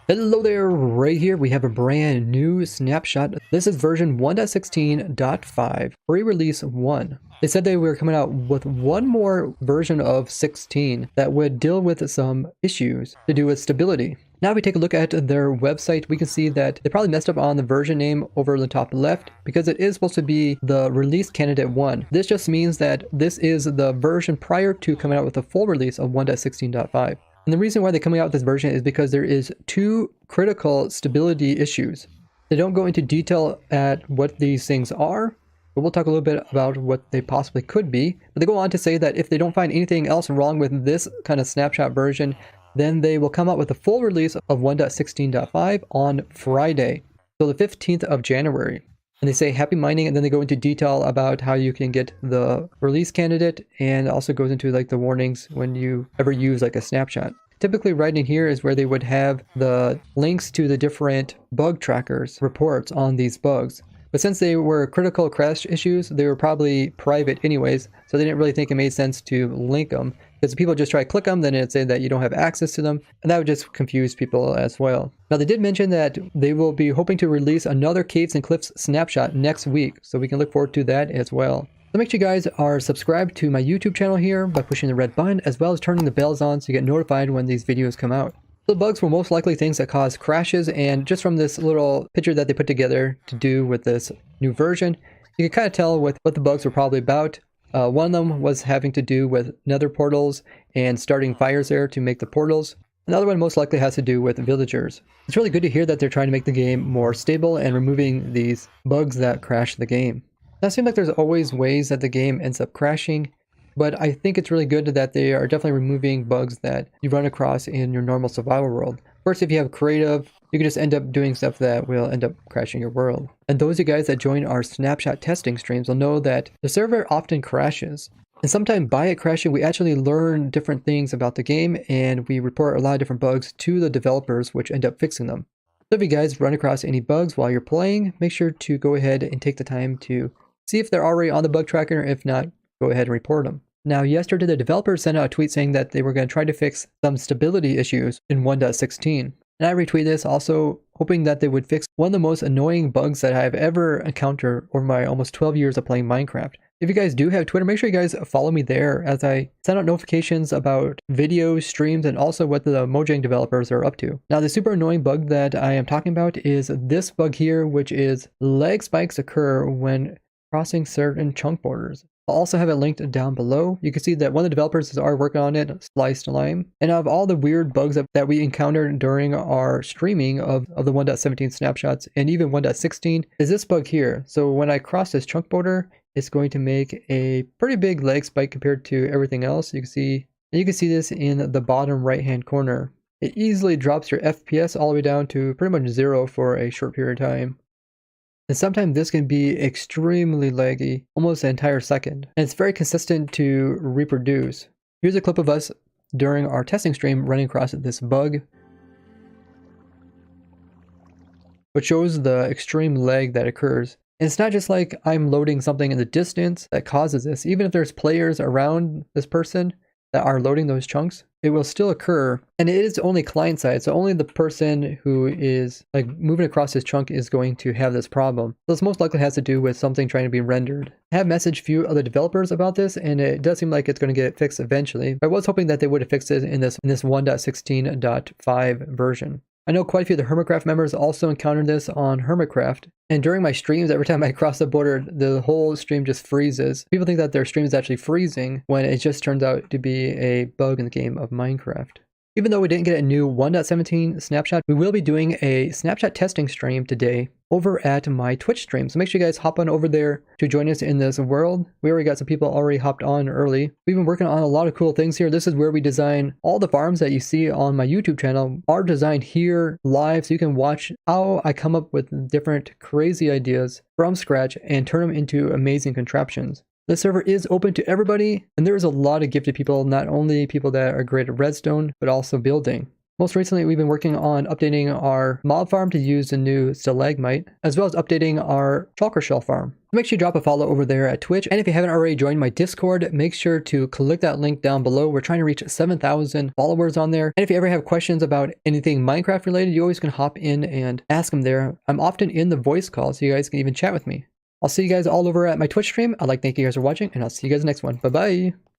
Hello there, right here we have a brand new snapshot. This is version 1.16.5, pre-release 1. They said they were coming out with one more version of 16 that would deal with some issues to do with stability. Now if we take a look at their website, we can see that they probably messed up on the version name over in the top left because it is supposed to be the release candidate 1. This just means that this is the version prior to coming out with the full release of 1.16.5. And the reason why they're coming out with this version is because there is two critical stability issues. They don't go into detail at what these things are, but we'll talk a little bit about what they possibly could be. But they go on to say that if they don't find anything else wrong with this kind of snapshot version, then they will come out with a full release of 1.16.5 on Friday, so the 15th of January. And they say happy mining, and then they go into detail about how you can get the release candidate, and also goes into like the warnings when you ever use like a snapshot. Typically right in here is where they would have the links to the different bug trackers reports on these bugs. But since they were critical crash issues, they were probably private anyways, so they didn't really think it made sense to link them. Because if people just try to click them, then it'd say that you don't have access to them, and that would just confuse people as well. Now they did mention that they will be hoping to release another Caves and Cliffs snapshot next week, so we can look forward to that as well. So make sure you guys are subscribed to my YouTube channel here by pushing the red button, as well as turning the bells on so you get notified when these videos come out. The bugs were most likely things that cause crashes, and just from this little picture that they put together to do with this new version, you can kind of tell what the bugs were probably about. One of them was having to do with nether portals and starting fires there to make the portals. Another one most likely has to do with villagers. It's really good to hear that they're trying to make the game more stable and removing these bugs that crash the game. Now it seems like there's always ways that the game ends up crashing, but I think it's really good that they are definitely removing bugs that you run across in your normal survival world. First, if you have creative, you can just end up doing stuff that will end up crashing your world. And those of you guys that join our snapshot testing streams will know that the server often crashes. And sometimes by it crashing, we actually learn different things about the game, and we report a lot of different bugs to the developers, which end up fixing them. So if you guys run across any bugs while you're playing, make sure to go ahead and take the time to see if they're already on the bug tracker. If not, go ahead and report them. Now, yesterday, the developers sent out a tweet saying that they were going to try to fix some stability issues in 1.16. And I retweeted this, also hoping that they would fix one of the most annoying bugs that I've ever encountered over my almost 12 years of playing Minecraft. If you guys do have Twitter, make sure you guys follow me there as I send out notifications about videos, streams, and also what the Mojang developers are up to. Now, the super annoying bug that I am talking about is this bug here, which is lag spikes occur when crossing certain chunk borders. I'll also have it linked down below. You can see that one of the developers is already working on it, Sliced Lime. And out of all the weird bugs that we encountered during our streaming of the 1.17 snapshots and even 1.16 is this bug here. So when I cross this chunk border, it's going to make a pretty big lag spike compared to everything else. You can see this in the bottom right hand corner. It easily drops your FPS all the way down to pretty much 0 for a short period of time. And sometimes this can be extremely laggy, almost an entire second. And it's very consistent to reproduce. Here's a clip of us during our testing stream running across this bug, which shows the extreme lag that occurs. And it's not just like I'm loading something in the distance that causes this. Even if there's players around this person that are loading those chunks, it will still occur. And it is only client side, so only the person who is like moving across this chunk is going to have this problem. So this most likely has to do with something trying to be rendered. I have messaged a few other developers about this, and it does seem like it's going to get fixed eventually. But I was hoping that they would have fixed it in this 1.16.5 version. I know quite a few of the Hermitcraft members also encountered this on Hermitcraft, and during my streams, every time I cross the border, the whole stream just freezes. People think that their stream is actually freezing when it just turns out to be a bug in the game of Minecraft. Even though we didn't get a new 1.17 snapshot, we will be doing a snapshot testing stream today over at my Twitch stream. So make sure you guys hop on over there to join us in this world. We already got some people already hopped on early. We've been working on a lot of cool things here. This is where we design all the farms that you see on my YouTube channel are designed here live, so you can watch how I come up with different crazy ideas from scratch and turn them into amazing contraptions. The server is open to everybody, and there is a lot of gifted people, not only people that are great at redstone, but also building. Most recently, we've been working on updating our mob farm to use the new stalagmite, as well as updating our shulker shell farm. Make sure you drop a follow over there at Twitch, and if you haven't already joined my Discord, make sure to click that link down below. We're trying to reach 7,000 followers on there, and if you ever have questions about anything Minecraft related, you always can hop in and ask them there. I'm often in the voice call, so you guys can even chat with me. I'll see you guys all over at my Twitch stream. I'd like to thank you guys for watching, and I'll see you guys next one. Bye-bye!